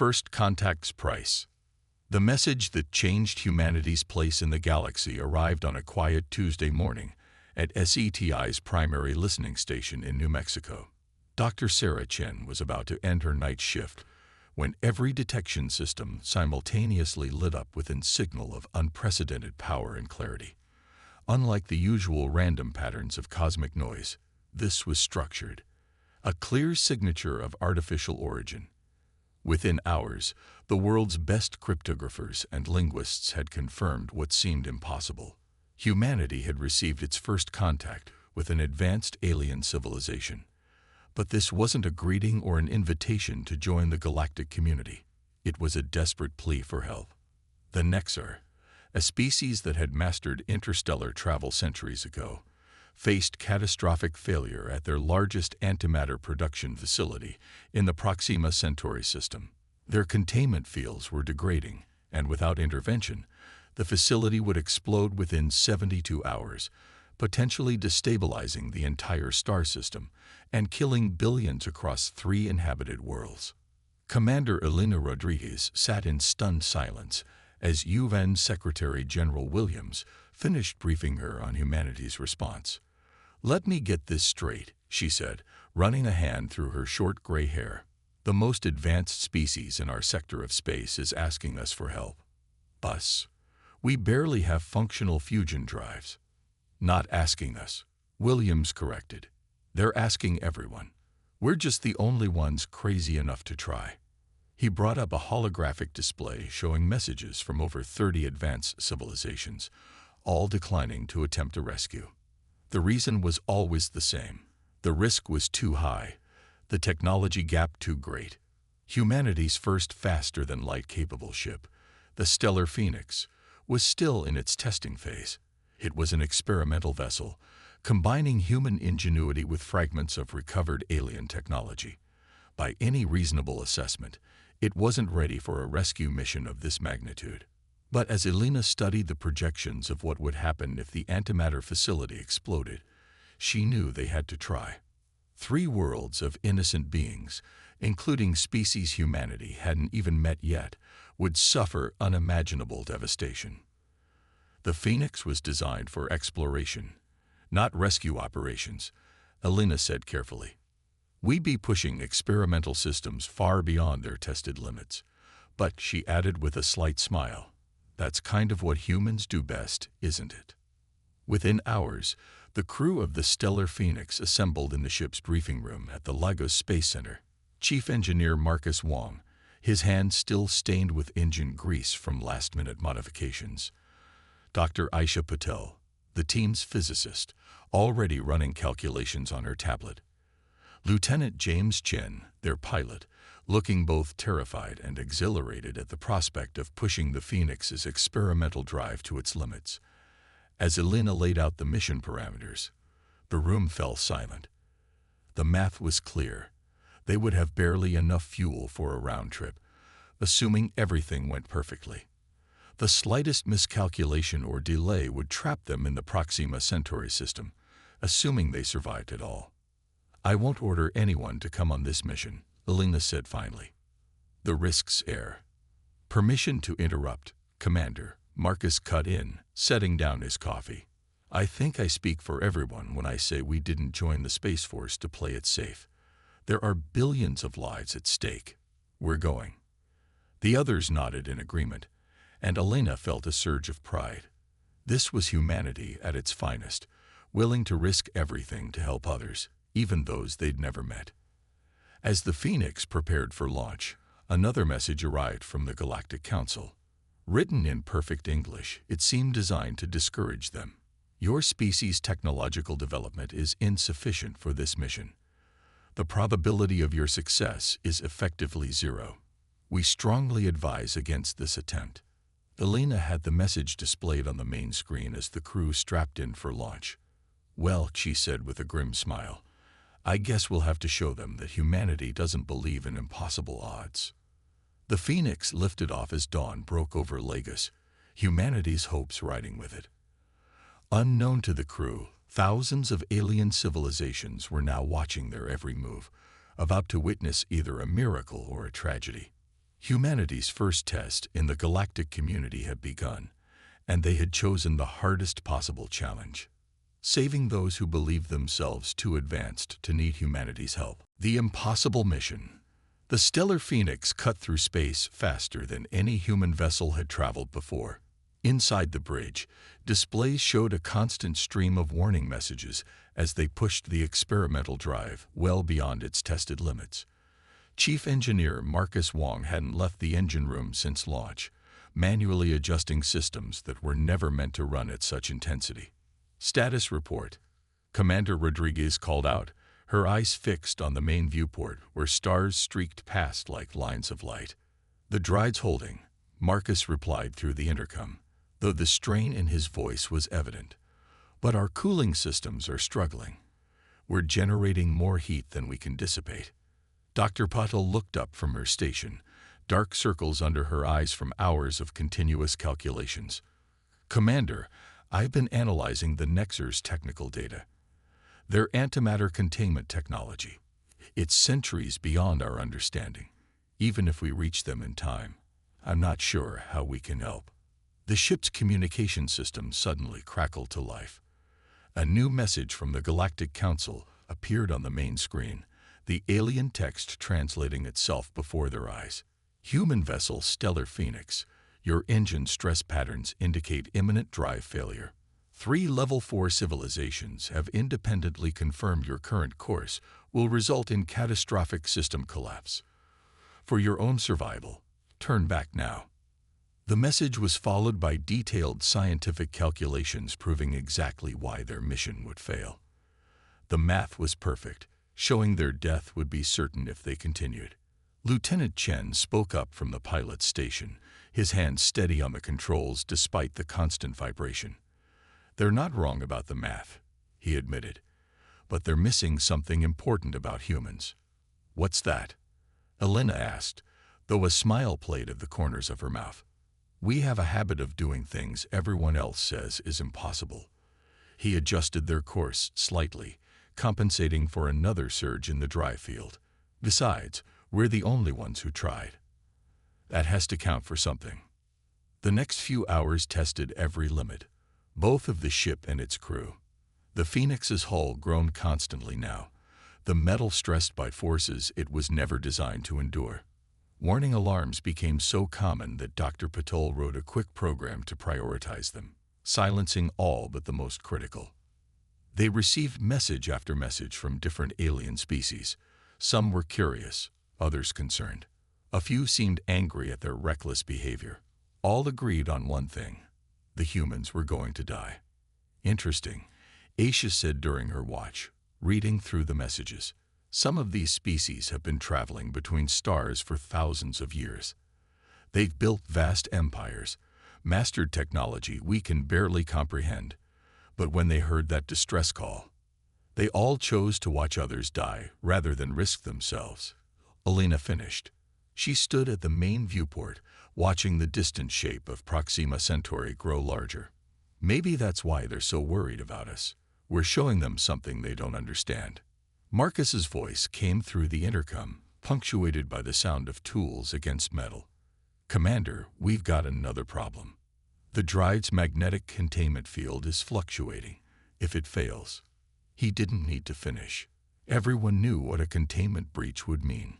First Contact's Price. The message that changed humanity's place in the galaxy arrived on a quiet Tuesday morning at SETI's primary listening station in New Mexico. Dr. Sarah Chen was about to end her night shift when every detection system simultaneously lit up with a signal of unprecedented power and clarity. Unlike the usual random patterns of cosmic noise, this was structured, a clear signature of artificial origin. Within hours, the world's best cryptographers and linguists had confirmed what seemed impossible. Humanity had received its first contact with an advanced alien civilization. But this wasn't a greeting or an invitation to join the galactic community. It was a desperate plea for help. The Nexar, a species that had mastered interstellar travel centuries ago, faced catastrophic failure at their largest antimatter production facility in the Proxima Centauri system. Their containment fields were degrading, and without intervention, the facility would explode within 72 hours, potentially destabilizing the entire star system and killing billions across 3 inhabited worlds. Commander Elena Rodriguez sat in stunned silence as UN Secretary General Williams finished briefing her on humanity's response. "Let me get this straight," she said, running a hand through her short gray hair. "The most advanced species in our sector of space is asking us for help. Us. We barely have functional fusion drives." "Not asking us," Williams corrected. "They're asking everyone. We're just the only ones crazy enough to try." He brought up a holographic display showing messages from over 30 advanced civilizations, all declining to attempt a rescue. The reason was always the same. The risk was too high, the technology gap too great. Humanity's first faster-than-light capable ship, the Stellar Phoenix, was still in its testing phase. It was an experimental vessel, combining human ingenuity with fragments of recovered alien technology. By any reasonable assessment, it wasn't ready for a rescue mission of this magnitude. But as Elena studied the projections of what would happen if the antimatter facility exploded, she knew they had to try. 3 worlds of innocent beings, including species humanity hadn't even met yet, would suffer unimaginable devastation. The Phoenix was designed for exploration, not rescue operations, Elena said carefully. "We'd be pushing experimental systems far beyond their tested limits." But, she added with a slight smile, "That's kind of what humans do best, isn't it?" Within hours, the crew of the Stellar Phoenix assembled in the ship's briefing room at the Lagos Space Center. Chief Engineer Marcus Wong, his hands still stained with engine grease from last-minute modifications. Dr. Aisha Patel, the team's physicist, already running calculations on her tablet. Lieutenant James Chen, their pilot, looking both terrified and exhilarated at the prospect of pushing the Phoenix's experimental drive to its limits. As Elena laid out the mission parameters, the room fell silent. The math was clear. They would have barely enough fuel for a round trip, assuming everything went perfectly. The slightest miscalculation or delay would trap them in the Proxima Centauri system, assuming they survived at all. "I won't order anyone to come on this mission," Elena said finally. "The risks air." "Permission to interrupt, Commander," Marcus cut in, setting down his coffee. "I think I speak for everyone when I say we didn't join the Space Force to play it safe. There are billions of lives at stake. We're going." The others nodded in agreement, and Elena felt a surge of pride. This was humanity at its finest, willing to risk everything to help others, even those they'd never met. As the Phoenix prepared for launch, another message arrived from the Galactic Council. Written in perfect English, it seemed designed to discourage them. "Your species' technological development is insufficient for this mission. The probability of your success is effectively 0. We strongly advise against this attempt." Elena had the message displayed on the main screen as the crew strapped in for launch. "Well," she said with a grim smile, "I guess we'll have to show them that humanity doesn't believe in impossible odds." The Phoenix lifted off as dawn broke over Lagos, humanity's hopes riding with it. Unknown to the crew, thousands of alien civilizations were now watching their every move, about to witness either a miracle or a tragedy. Humanity's first test in the galactic community had begun, and they had chosen the hardest possible challenge, saving those who believed themselves too advanced to need humanity's help. The impossible mission. The stellar Phoenix cut through space faster than any human vessel had traveled before. Inside the bridge, displays showed a constant stream of warning messages as they pushed the experimental drive well beyond its tested limits. Chief Engineer Marcus Wong hadn't left the engine room since launch, manually adjusting systems that were never meant to run at such intensity. Status report. Commander Rodriguez called out, her eyes fixed on the main viewport where stars streaked past like lines of light. The dride's holding, Marcus replied through the intercom, though the strain in his voice was evident. But our cooling systems are struggling. We're generating more heat than we can dissipate. Dr. Patel looked up from her station, dark circles under her eyes from hours of continuous calculations. Commander, I've been analyzing the Nexer's technical data. Their antimatter containment technology. It's centuries beyond our understanding. Even if we reach them in time, I'm not sure how we can help. The ship's communication system suddenly crackled to life. A new message from the Galactic Council appeared on the main screen, the alien text translating itself before their eyes. Human vessel Stellar Phoenix, your engine stress patterns indicate imminent drive failure. 3 Level 4 civilizations have independently confirmed your current course will result in catastrophic system collapse. For your own survival, turn back now. The message was followed by detailed scientific calculations proving exactly why their mission would fail. The math was perfect, showing their death would be certain if they continued. Lieutenant Chen spoke up from the pilot's station, his hand steady on the controls despite the constant vibration. They're not wrong about the math, he admitted, but they're missing something important about humans. What's that? Elena asked, though a smile played at the corners of her mouth. We have a habit of doing things everyone else says is impossible. He adjusted their course slightly, compensating for another surge in the drive field. Besides, we're the only ones who tried. That has to count for something. The next few hours tested every limit, both of the ship and its crew. The Phoenix's hull groaned constantly now, the metal stressed by forces it was never designed to endure. Warning alarms became so common that Dr. Patel wrote a quick program to prioritize them, silencing all but the most critical. They received message after message from different alien species. Some were curious, others concerned. A few seemed angry at their reckless behavior. All agreed on one thing: the humans were going to die. Interesting, Aisha said during her watch, reading through the messages. Some of these species have been traveling between stars for thousands of years. They've built vast empires, mastered technology we can barely comprehend. But when they heard that distress call, they all chose to watch others die rather than risk themselves. Elena finished. She stood at the main viewport, watching the distant shape of Proxima Centauri grow larger. Maybe that's why they're so worried about us. We're showing them something they don't understand. Marcus's voice came through the intercom, punctuated by the sound of tools against metal. Commander, we've got another problem. The drive's magnetic containment field is fluctuating. If it fails, he didn't need to finish. Everyone knew what a containment breach would mean.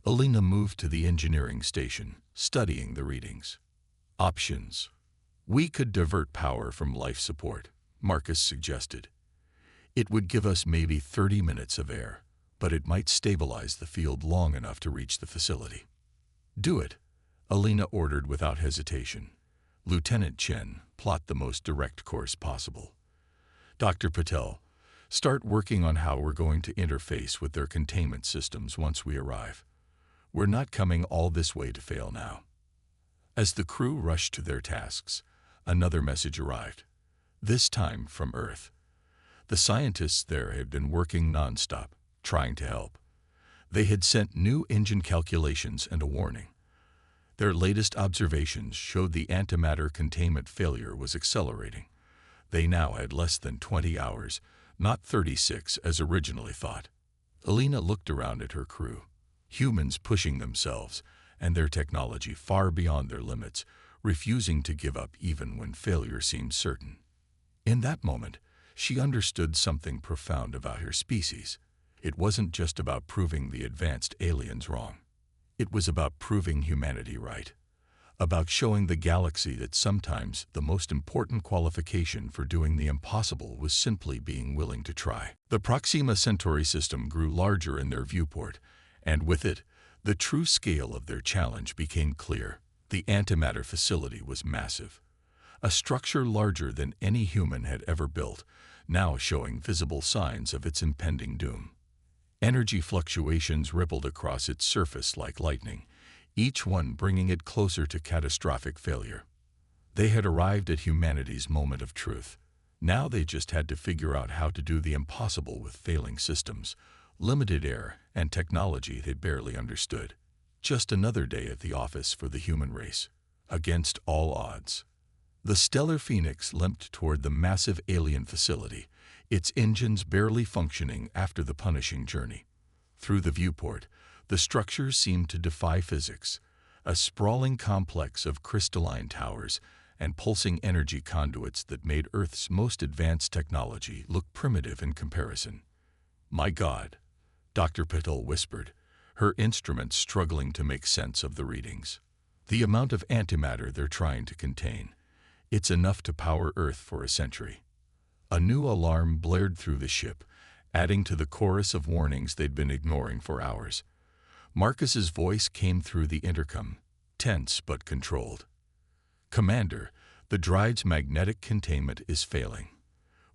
Elena moved to the engineering station, studying the readings. Options. We could divert power from life support, Marcus suggested. It would give us maybe 30 minutes of air, but it might stabilize the field long enough to reach the facility. Do it, Elena ordered without hesitation. Lieutenant Chen, plot the most direct course possible. Dr. Patel, start working on how we're going to interface with their containment systems once we arrive. We're not coming all this way to fail now. As the crew rushed to their tasks, another message arrived, this time from Earth. The scientists there had been working nonstop, trying to help. They had sent new engine calculations and a warning. Their latest observations showed the antimatter containment failure was accelerating. They now had less than 20 hours, not 36 as originally thought. Elena looked around at her crew, humans pushing themselves, and their technology far beyond their limits, refusing to give up even when failure seemed certain. In that moment, she understood something profound about her species. It wasn't just about proving the advanced aliens wrong. It was about proving humanity right. About showing the galaxy that sometimes the most important qualification for doing the impossible was simply being willing to try. The Proxima Centauri system grew larger in their viewport, and with it, the true scale of their challenge became clear. The antimatter facility was massive, a structure larger than any human had ever built, now showing visible signs of its impending doom. Energy fluctuations rippled across its surface like lightning, each one bringing it closer to catastrophic failure. They had arrived at humanity's moment of truth. Now they just had to figure out how to do the impossible with failing systems, limited air, and technology they barely understood. Just another day at the office for the human race, against all odds. The Stellar Phoenix limped toward the massive alien facility, its engines barely functioning after the punishing journey. Through the viewport, the structure seemed to defy physics, a sprawling complex of crystalline towers and pulsing energy conduits that made Earth's most advanced technology look primitive in comparison. "My God," Dr. Patel whispered, her instruments struggling to make sense of the readings. "The amount of antimatter they're trying to contain. It's enough to power Earth for a century." A new alarm blared through the ship, adding to the chorus of warnings they'd been ignoring for hours. Marcus's voice came through the intercom, tense but controlled. "Commander, the drive's magnetic containment is failing.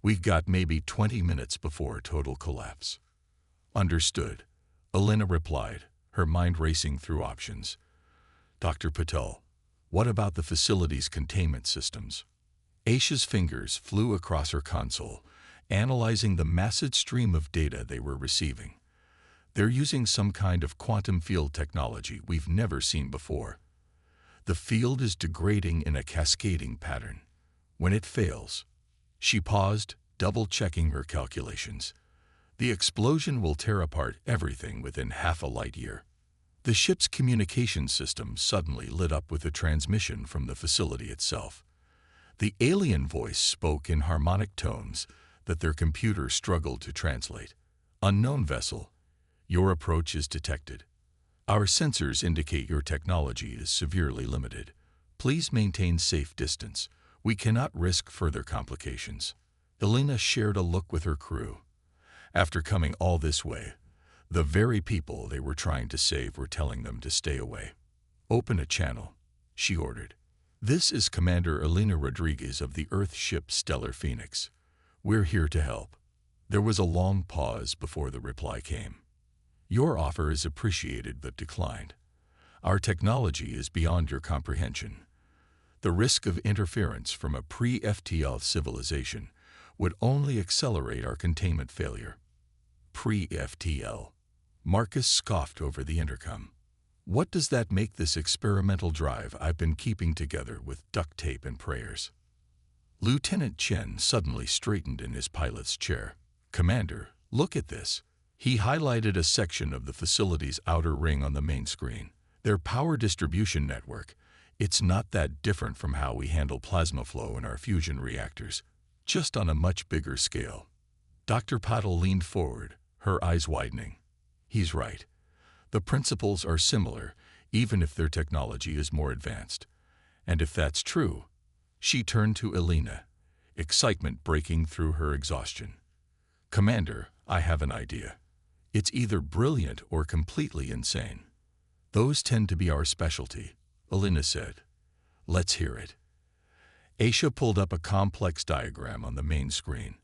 We've got maybe 20 minutes before total collapse." "Understood," Elena replied, her mind racing through options. "Dr. Patel, what about the facility's containment systems?" Aisha's fingers flew across her console, analyzing the massive stream of data they were receiving. "They're using some kind of quantum field technology we've never seen before. The field is degrading in a cascading pattern. When it fails—" She paused, double-checking her calculations. "The explosion will tear apart everything within half a light year." The ship's communication system suddenly lit up with a transmission from the facility itself. The alien voice spoke in harmonic tones that their computer struggled to translate. "Unknown vessel, your approach is detected. Our sensors indicate your technology is severely limited. Please maintain safe distance. We cannot risk further complications." Elena shared a look with her crew. After coming all this way, the very people they were trying to save were telling them to stay away. "Open a channel," she ordered. "This is Commander Elena Rodriguez of the Earth ship Stellar Phoenix. We're here to help." There was a long pause before the reply came. "Your offer is appreciated but declined. Our technology is beyond your comprehension. The risk of interference from a pre-FTL civilization would only accelerate our containment failure." "Pre-FTL?" Marcus scoffed over the intercom. "What does that make this experimental drive I've been keeping together with duct tape and prayers?" Lieutenant Chen suddenly straightened in his pilot's chair. "Commander, look at this." He highlighted a section of the facility's outer ring on the main screen. "Their power distribution network. It's not that different from how we handle plasma flow in our fusion reactors, just on a much bigger scale." Dr. Patel leaned forward, her eyes widening. "He's right. The principles are similar, even if their technology is more advanced. And if that's true—" She turned to Elena, excitement breaking through her exhaustion. "Commander, I have an idea. It's either brilliant or completely insane." "Those tend to be our specialty," Elena said. "Let's hear it." Aisha pulled up a complex diagram on the main screen.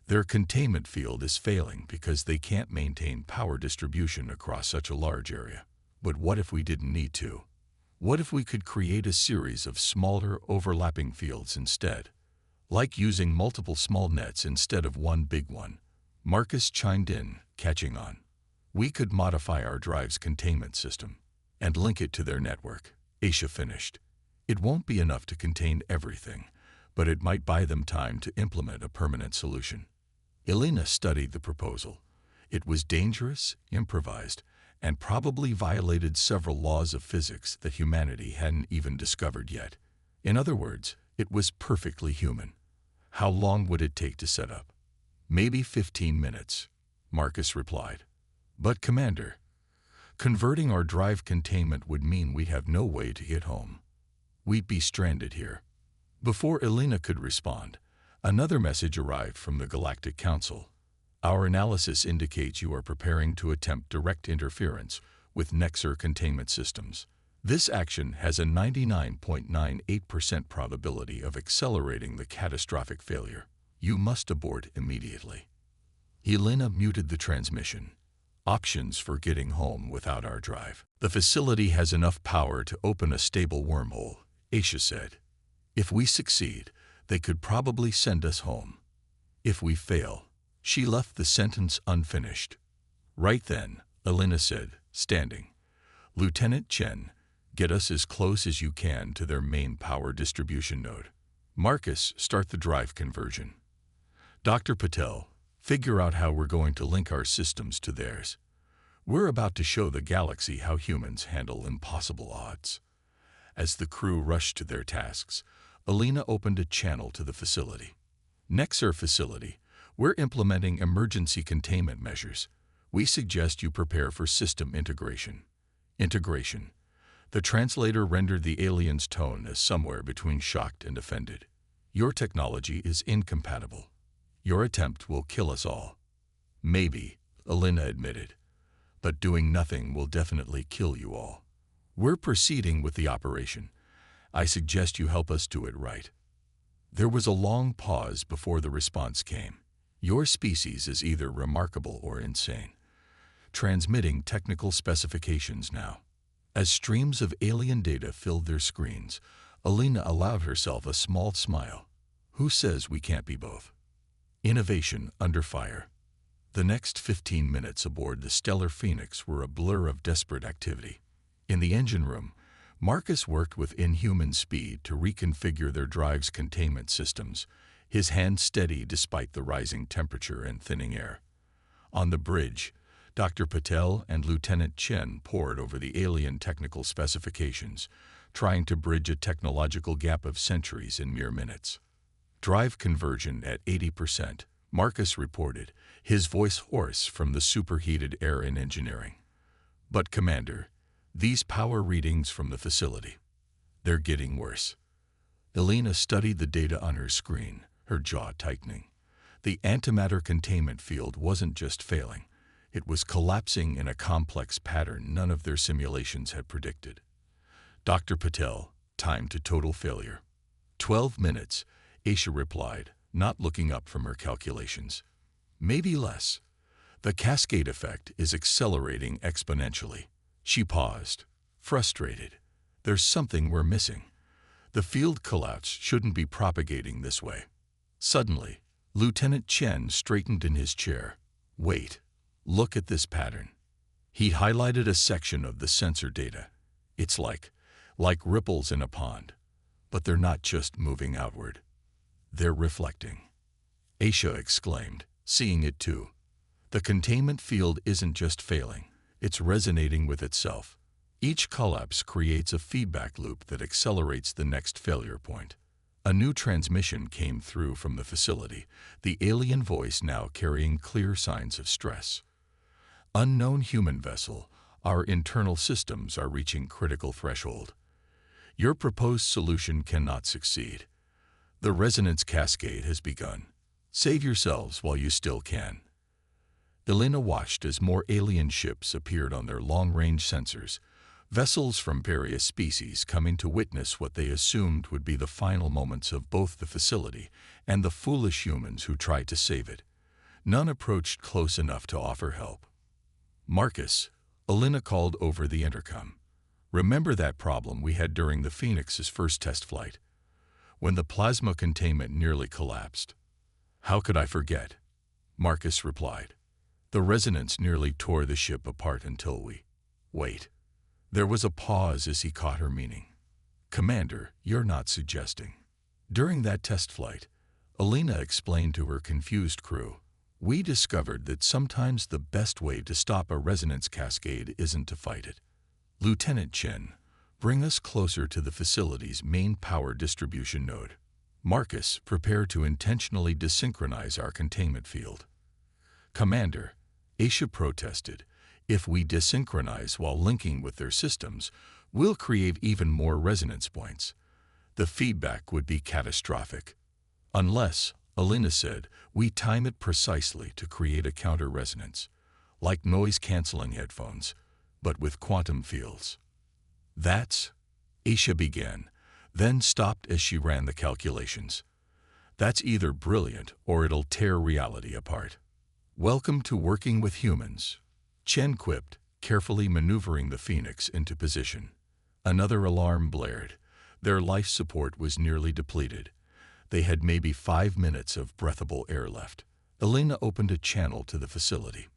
"Their containment field is failing because they can't maintain power distribution across such a large area. But what if we didn't need to? What if we could create a series of smaller, overlapping fields instead? Like using multiple small nets instead of one big one." Marcus chimed in, catching on. "We could modify our drive's containment system and link it to their network," Aisha finished. "It won't be enough to contain everything, but it might buy them time to implement a permanent solution." Elena studied the proposal. It was dangerous, improvised, and probably violated several laws of physics that humanity hadn't even discovered yet. In other words, it was perfectly human. How long would it take to set up? Maybe 15 minutes, Marcus replied. But Commander, converting our drive containment would mean we'd have no way to get home. We'd be stranded here. Before Elena could respond, another message arrived from the Galactic Council. Our analysis indicates you are preparing to attempt direct interference with Nexar containment systems. This action has a 99.98% probability of accelerating the catastrophic failure. You must abort immediately. Elena muted the transmission. Options for getting home without our drive. The facility has enough power to open a stable wormhole, Aisha said. If we succeed, they could probably send us home. If we fail, she left the sentence unfinished. Right then, Elena said, standing. Lieutenant Chen, get us as close as you can to their main power distribution node. Marcus, start the drive conversion. Dr. Patel, figure out how we're going to link our systems to theirs. We're about to show the galaxy how humans handle impossible odds. As the crew rushed to their tasks, Elena opened a channel to the facility. Nexar facility, we're implementing emergency containment measures. We suggest you prepare for system integration. Integration. The translator rendered the alien's tone as somewhere between shocked and offended. Your technology is incompatible. Your attempt will kill us all. Maybe, Elena admitted, but doing nothing will definitely kill you all. We're proceeding with the operation. I suggest you help us do it right. There was a long pause before the response came. Your species is either remarkable or insane. Transmitting technical specifications now. As streams of alien data filled their screens, Elena allowed herself a small smile. Who says we can't be both? Innovation under fire. The next 15 minutes aboard the Stellar Phoenix were a blur of desperate activity. In the engine room, Marcus worked with inhuman speed to reconfigure their drive's containment systems, his hand steady despite the rising temperature and thinning air. On the bridge, Dr. Patel and Lieutenant Chen pored over the alien technical specifications, trying to bridge a technological gap of centuries in mere minutes. Drive conversion at 80%, Marcus reported, his voice hoarse from the superheated air in engineering. But Commander, these power readings from the facility, they're getting worse. Elena studied the data on her screen, her jaw tightening. The antimatter containment field wasn't just failing, it was collapsing in a complex pattern none of their simulations had predicted. Dr. Patel, time to total failure. 12 minutes, Aisha replied, not looking up from her calculations. Maybe less. The cascade effect is accelerating exponentially. She paused, frustrated. There's something we're missing. The field collapse shouldn't be propagating this way. Suddenly, Lieutenant Chen straightened in his chair. Wait, look at this pattern. He highlighted a section of the sensor data. It's like ripples in a pond. But they're not just moving outward. They're reflecting. Aisha exclaimed, seeing it too. The containment field isn't just failing. It's resonating with itself. Each collapse creates a feedback loop that accelerates the next failure point. A new transmission came through from the facility, the alien voice now carrying clear signs of stress. Unknown human vessel, our internal systems are reaching critical threshold. Your proposed solution cannot succeed. The resonance cascade has begun. Save yourselves while you still can. Elena watched as more alien ships appeared on their long-range sensors, vessels from various species coming to witness what they assumed would be the final moments of both the facility and the foolish humans who tried to save it. None approached close enough to offer help. Marcus, Elena called over the intercom. Remember that problem we had during the Phoenix's first test flight, when the plasma containment nearly collapsed? How could I forget? Marcus replied. The resonance nearly tore the ship apart until we... Wait. There was a pause as he caught her meaning. Commander, you're not suggesting. During that test flight, Elena explained to her confused crew, We discovered that sometimes the best way to stop a resonance cascade isn't to fight it. Lieutenant Chen, bring us closer to the facility's main power distribution node. Marcus, prepare to intentionally desynchronize our containment field. Commander, Asia protested. If we desynchronize while linking with their systems, we'll create even more resonance points. The feedback would be catastrophic. Unless, Alina said, we time it precisely to create a counter-resonance, like noise-canceling headphones, but with quantum fields. That's, Asia began, then stopped as she ran the calculations. That's either brilliant or it'll tear reality apart. Welcome to working with humans, Chen quipped, carefully maneuvering the Phoenix into position. Another alarm blared. Their life support was nearly depleted. They had maybe 5 minutes of breathable air left. Elena opened a channel to the facility.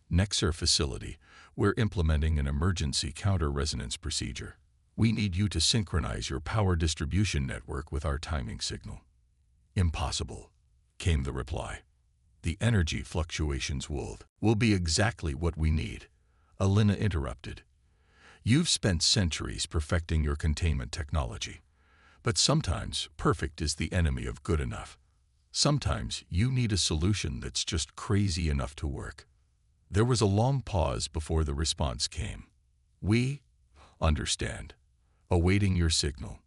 Nexar facility, we're implementing an emergency counter-resonance procedure. We need you to synchronize your power distribution network with our timing signal. Impossible, came the reply. The energy fluctuations will be exactly what we need. Elena interrupted. You've spent centuries perfecting your containment technology. But sometimes perfect is the enemy of good enough. Sometimes you need a solution that's just crazy enough to work. There was a long pause before the response came. We understand. Awaiting your signal.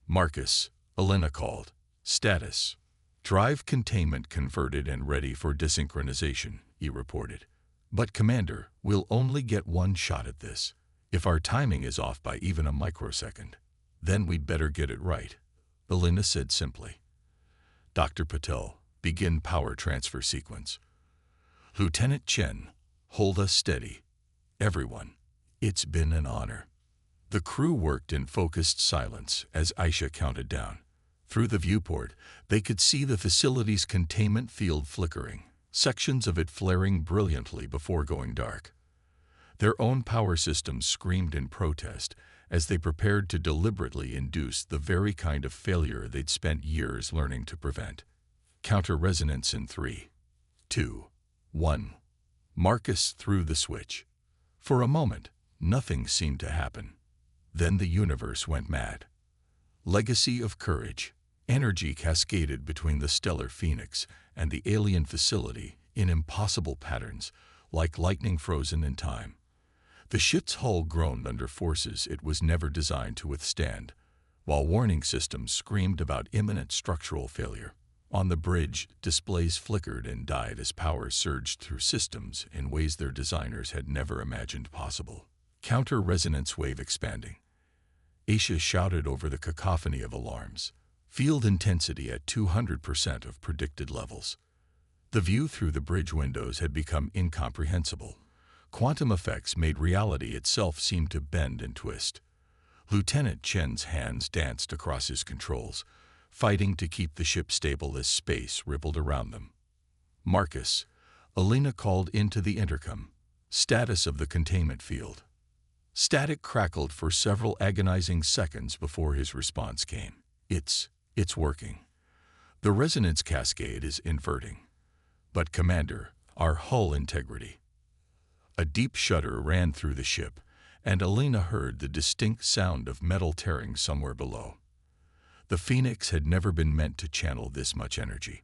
Marcus, Elena called. Status. Drive containment converted and ready for desynchronization, he reported. But Commander, we'll only get one shot at this. If our timing is off by even a microsecond, then we'd better get it right, Elena said simply. Dr. Patel, begin power transfer sequence. Lieutenant Chen, hold us steady. Everyone, it's been an honor. The crew worked in focused silence as Aisha counted down. Through the viewport, they could see the facility's containment field flickering, sections of it flaring brilliantly before going dark. Their own power systems screamed in protest as they prepared to deliberately induce the very kind of failure they'd spent years learning to prevent. Counter-resonance in 3, 2, 1. Marcus threw the switch. For a moment, nothing seemed to happen. Then the universe went mad. Legacy of courage. Energy cascaded between the stellar Phoenix and the alien facility in impossible patterns, like lightning frozen in time. The ship's hull groaned under forces it was never designed to withstand, while warning systems screamed about imminent structural failure. On the bridge, displays flickered and died as power surged through systems in ways their designers had never imagined possible. Counter-resonance wave expanding. Aisha shouted over the cacophony of alarms. Field intensity at 200% of predicted levels. The view through the bridge windows had become incomprehensible. Quantum effects made reality itself seem to bend and twist. Lieutenant Chen's hands danced across his controls, fighting to keep the ship stable as space rippled around them. Marcus, Elena called into the intercom. Status of the containment field. Static crackled for several agonizing seconds before his response came. It's working. The resonance cascade is inverting. But Commander, our hull integrity. A deep shudder ran through the ship, and Elena heard the distinct sound of metal tearing somewhere below. The Phoenix had never been meant to channel this much energy.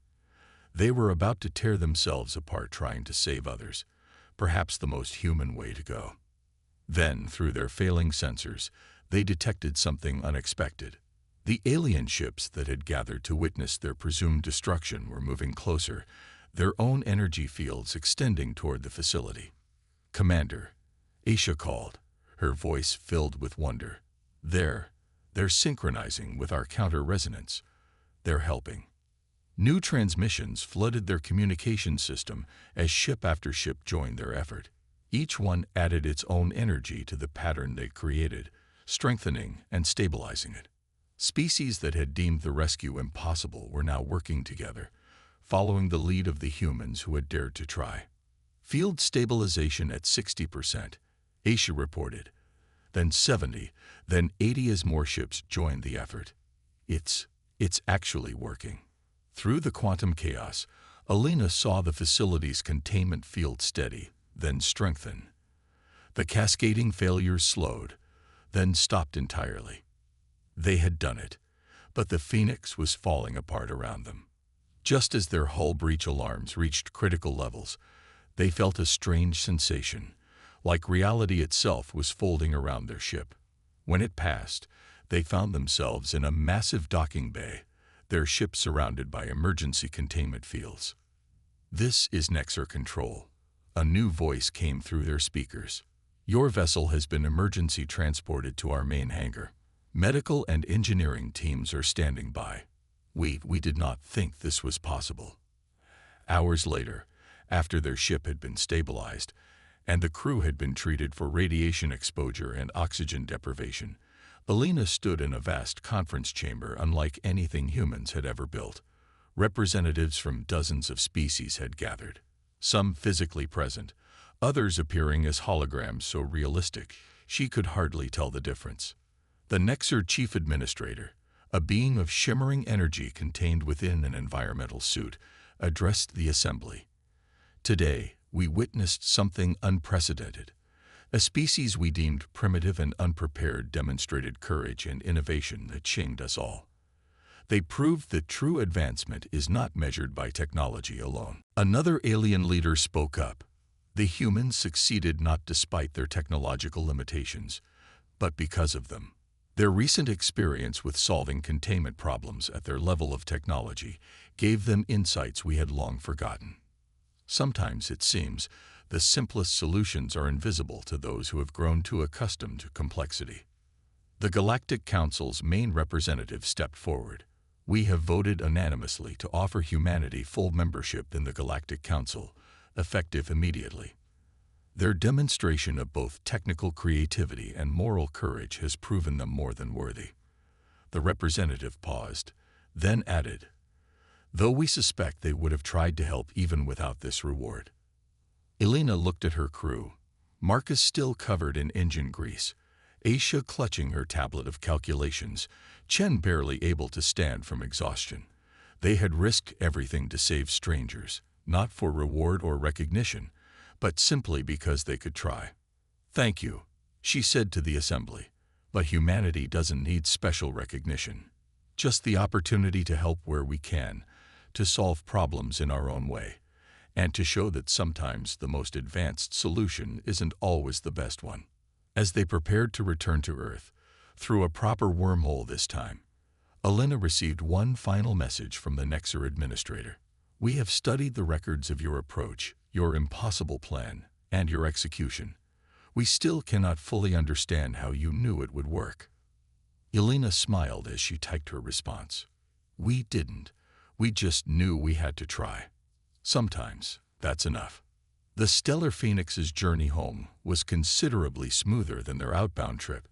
They were about to tear themselves apart trying to save others, perhaps the most human way to go. Then, through their failing sensors, they detected something unexpected. The alien ships that had gathered to witness their presumed destruction were moving closer, their own energy fields extending toward the facility. Commander, Aisha called, her voice filled with wonder. They're synchronizing with our counter-resonance. They're helping. New transmissions flooded their communication system as ship after ship joined their effort. Each one added its own energy to the pattern they created, strengthening and stabilizing it. Species that had deemed the rescue impossible were now working together, following the lead of the humans who had dared to try. Field stabilization at 60%, Aisha reported. Then 70, then 80 as more ships joined the effort. It's actually working. Through the quantum chaos, Alina saw the facility's containment field steady, then strengthen. The cascading failures slowed, then stopped entirely. They had done it, but the Phoenix was falling apart around them. Just as their hull breach alarms reached critical levels, they felt a strange sensation, like reality itself was folding around their ship. When it passed, they found themselves in a massive docking bay, their ship surrounded by emergency containment fields. "This is Nexar Control." A new voice came through their speakers. "Your vessel has been emergency transported to our main hangar. Medical and engineering teams are standing by. We did not think this was possible." Hours later, after their ship had been stabilized, and the crew had been treated for radiation exposure and oxygen deprivation, Alina stood in a vast conference chamber unlike anything humans had ever built. Representatives from dozens of species had gathered, some physically present, others appearing as holograms so realistic she could hardly tell the difference. The Nexar Chief Administrator, a being of shimmering energy contained within an environmental suit, addressed the assembly. "Today, we witnessed something unprecedented. A species we deemed primitive and unprepared demonstrated courage and innovation that shamed us all. They proved that true advancement is not measured by technology alone." Another alien leader spoke up. "The humans succeeded not despite their technological limitations, but because of them. Their recent experience with solving containment problems at their level of technology gave them insights we had long forgotten. Sometimes, it seems, the simplest solutions are invisible to those who have grown too accustomed to complexity." The Galactic Council's main representative stepped forward. "We have voted unanimously to offer humanity full membership in the Galactic Council, effective immediately. Their demonstration of both technical creativity and moral courage has proven them more than worthy." The representative paused, then added, "Though we suspect they would have tried to help even without this reward." Alina looked at her crew, Marcus still covered in engine grease, Aisha clutching her tablet of calculations, Chen barely able to stand from exhaustion. They had risked everything to save strangers, not for reward or recognition, but simply because they could try. "Thank you," she said to the assembly, "but humanity doesn't need special recognition. Just the opportunity to help where we can, to solve problems in our own way, and to show that sometimes the most advanced solution isn't always the best one." As they prepared to return to Earth, through a proper wormhole this time, Alina received one final message from the Nexar Administrator. "We have studied the records of your approach, your impossible plan, and your execution. We still cannot fully understand how you knew it would work." Alina smiled as she typed her response. "We didn't. We just knew we had to try. Sometimes, that's enough." The Stellar Phoenix's journey home was considerably smoother than their outbound trip.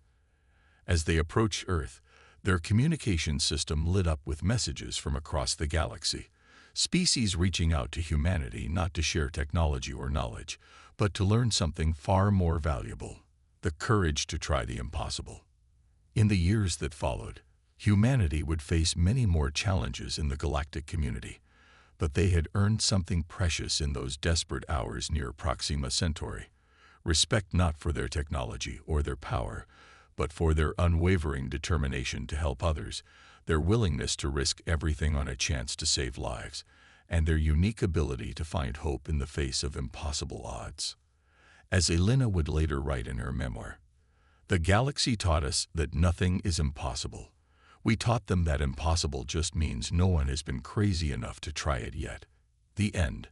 As they approached Earth, their communication system lit up with messages from across the galaxy, species reaching out to humanity not to share technology or knowledge, but to learn something far more valuable: the courage to try the impossible. In the years that followed, humanity would face many more challenges in the galactic community, but they had earned something precious in those desperate hours near Proxima Centauri: respect not for their technology or their power, but for their unwavering determination to help others, their willingness to risk everything on a chance to save lives, and their unique ability to find hope in the face of impossible odds. As Alina would later write in her memoir, "The galaxy taught us that nothing is impossible. We taught them that impossible just means no one has been crazy enough to try it yet." The end.